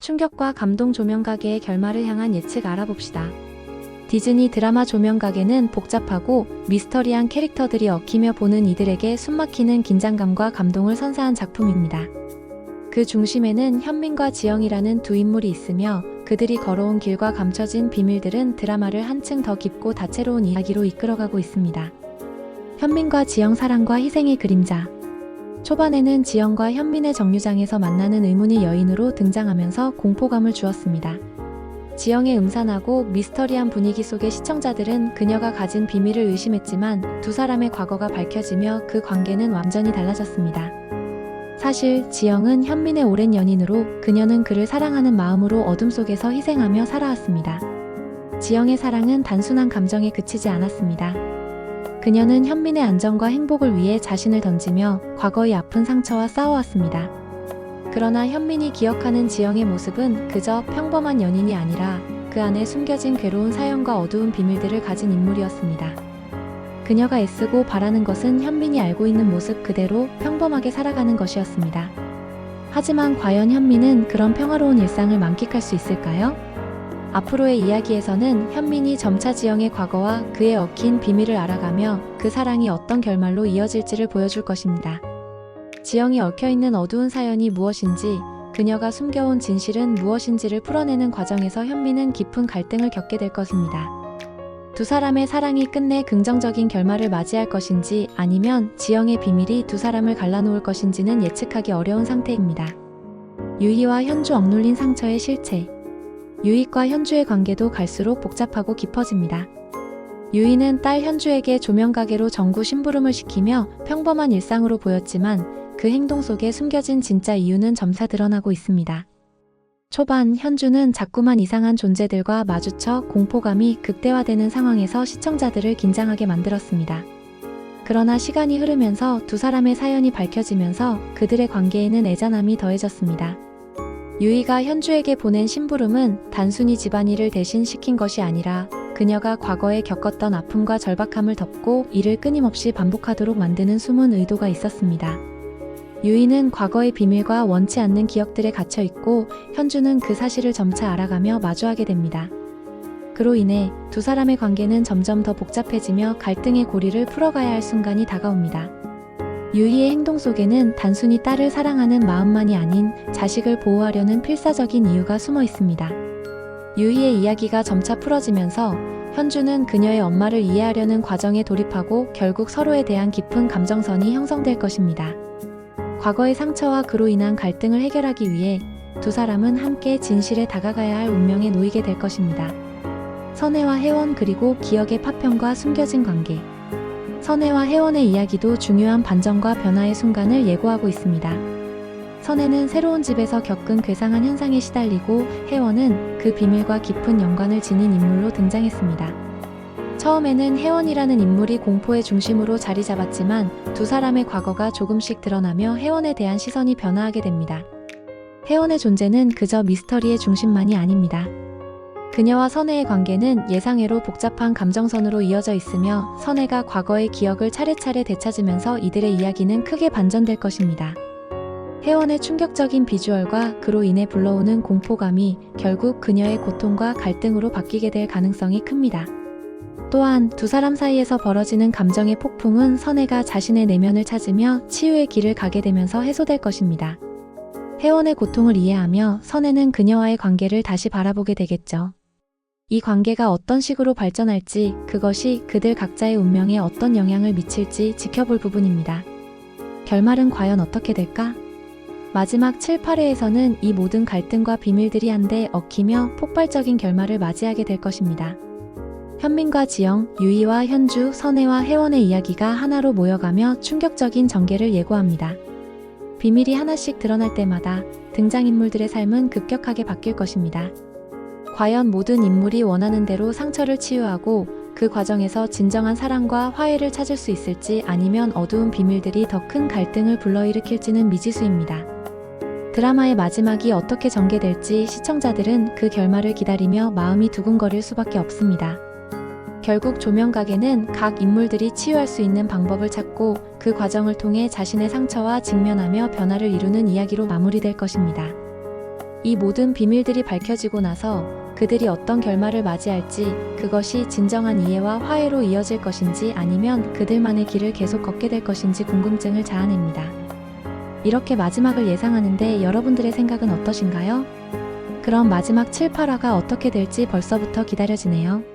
충격과 감동 조명가게의 결말을 향한 예측 알아봅시다. 디즈니 드라마 조명가게는 복잡하고 미스터리한 캐릭터들이 얽히며 보는 이들에게 숨막히는 긴장감과 감동을 선사한 작품입니다. 그 중심에는 현민과 지영이라는 두 인물이 있으며 그들이 걸어온 길과 감춰진 비밀들은 드라마를 한층 더 깊고 다채로운 이야기로 이끌어가고 있습니다. 현민과 지영 사랑과 희생의 그림자. 초반에는 지영과 현민의 정류장에서 만나는 의문의 여인으로 등장하면서 공포감을 주었습니다. 지영의 음산하고 미스터리한 분위기 속에 시청자들은 그녀가 가진 비밀을 의심했지만 두 사람의 과거가 밝혀지며 그 관계는 완전히 달라졌습니다. 사실 지영은 현민의 오랜 연인으로 그녀는 그를 사랑하는 마음으로 어둠 속에서 희생하며 살아왔습니다. 지영의 사랑은 단순한 감정에 그치지 않았습니다. 그녀는 현민의 안전과 행복을 위해 자신을 던지며 과거의 아픈 상처와 싸워왔습니다. 그러나 현민이 기억하는 지영의 모습은 그저 평범한 연인이 아니라 그 안에 숨겨진 괴로운 사연과 어두운 비밀들을 가진 인물이었습니다. 그녀가 애쓰고 바라는 것은 현민이 알고 있는 모습 그대로 평범하게 살아가는 것이었습니다. 하지만 과연 현민은 그런 평화로운 일상을 만끽할 수 있을까요? 앞으로의 이야기에서는 현민이 점차 지영의 과거와 그에 얽힌 비밀을 알아가며 그 사랑이 어떤 결말로 이어질지를 보여줄 것입니다. 지영이 얽혀있는 어두운 사연이 무엇인지, 그녀가 숨겨온 진실은 무엇인지를 풀어내는 과정에서 현민은 깊은 갈등을 겪게 될 것입니다. 두 사람의 사랑이 끝내 긍정적인 결말을 맞이할 것인지 아니면 지영의 비밀이 두 사람을 갈라놓을 것인지는 예측하기 어려운 상태입니다. 유희와 현주 억눌린 상처의 실체. 유희과 현주의 관계도 갈수록 복잡하고 깊어집니다. 유희는 딸 현주에게 조명가게로 정구 심부름을 시키며 평범한 일상으로 보였지만 그 행동 속에 숨겨진 진짜 이유는 점차 드러나고 있습니다. 초반 현주는 자꾸만 이상한 존재들과 마주쳐 공포감이 극대화되는 상황에서 시청자들을 긴장하게 만들었습니다. 그러나 시간이 흐르면서 두 사람의 사연이 밝혀지면서 그들의 관계에는 애잔함이 더해졌습니다. 유희가 현주에게 보낸 심부름은 단순히 집안일을 대신 시킨 것이 아니라 그녀가 과거에 겪었던 아픔과 절박함을 덮고 이를 끊임없이 반복하도록 만드는 숨은 의도가 있었습니다. 유희는 과거의 비밀과 원치 않는 기억들에 갇혀있고 현주는 그 사실을 점차 알아가며 마주하게 됩니다. 그로 인해 두 사람의 관계는 점점 더 복잡해지며 갈등의 고리를 풀어가야 할 순간이 다가옵니다. 유희의 행동 속에는 단순히 딸을 사랑하는 마음만이 아닌 자식을 보호하려는 필사적인 이유가 숨어 있습니다. 유희의 이야기가 점차 풀어지면서 현주는 그녀의 엄마를 이해하려는 과정에 돌입하고 결국 서로에 대한 깊은 감정선이 형성될 것입니다. 과거의 상처와 그로 인한 갈등을 해결하기 위해 두 사람은 함께 진실에 다가가야 할 운명에 놓이게 될 것입니다. 선혜와 혜원 그리고 기억의 파편과 숨겨진 관계. 선혜와 혜원의 이야기도 중요한 반전과 변화의 순간을 예고하고 있습니다. 선혜는 새로운 집에서 겪은 괴상한 현상에 시달리고 혜원은 그 비밀과 깊은 연관을 지닌 인물로 등장했습니다. 처음에는 혜원이라는 인물이 공포의 중심으로 자리 잡았지만 두 사람의 과거가 조금씩 드러나며 혜원에 대한 시선이 변화하게 됩니다. 혜원의 존재는 그저 미스터리의 중심만이 아닙니다. 그녀와 선혜의 관계는 예상외로 복잡한 감정선으로 이어져 있으며 선혜가 과거의 기억을 차례차례 되찾으면서 이들의 이야기는 크게 반전될 것입니다. 혜원의 충격적인 비주얼과 그로 인해 불러오는 공포감이 결국 그녀의 고통과 갈등으로 바뀌게 될 가능성이 큽니다. 또한 두 사람 사이에서 벌어지는 감정의 폭풍은 선혜가 자신의 내면을 찾으며 치유의 길을 가게 되면서 해소될 것입니다. 혜원의 고통을 이해하며 선혜는 그녀와의 관계를 다시 바라보게 되겠죠. 이 관계가 어떤 식으로 발전할지, 그것이 그들 각자의 운명에 어떤 영향을 미칠지 지켜볼 부분입니다. 결말은 과연 어떻게 될까? 마지막 7, 8회에서는 이 모든 갈등과 비밀들이 한데 얽히며 폭발적인 결말을 맞이하게 될 것입니다. 현민과 지영, 유희와 현주, 선혜와 혜원의 이야기가 하나로 모여가며 충격적인 전개를 예고합니다. 비밀이 하나씩 드러날 때마다 등장인물들의 삶은 급격하게 바뀔 것입니다. 과연 모든 인물이 원하는 대로 상처를 치유하고 그 과정에서 진정한 사랑과 화해를 찾을 수 있을지 아니면 어두운 비밀들이 더 큰 갈등을 불러일으킬지는 미지수입니다. 드라마의 마지막이 어떻게 전개될지 시청자들은 그 결말을 기다리며 마음이 두근거릴 수밖에 없습니다. 결국 조명가게는 각 인물들이 치유할 수 있는 방법을 찾고 그 과정을 통해 자신의 상처와 직면하며 변화를 이루는 이야기로 마무리될 것입니다. 이 모든 비밀들이 밝혀지고 나서 그들이 어떤 결말을 맞이할지, 그것이 진정한 이해와 화해로 이어질 것인지 아니면 그들만의 길을 계속 걷게 될 것인지 궁금증을 자아냅니다. 이렇게 마지막을 예상하는데 여러분들의 생각은 어떠신가요? 그럼 마지막 7, 8화가 어떻게 될지 벌써부터 기다려지네요.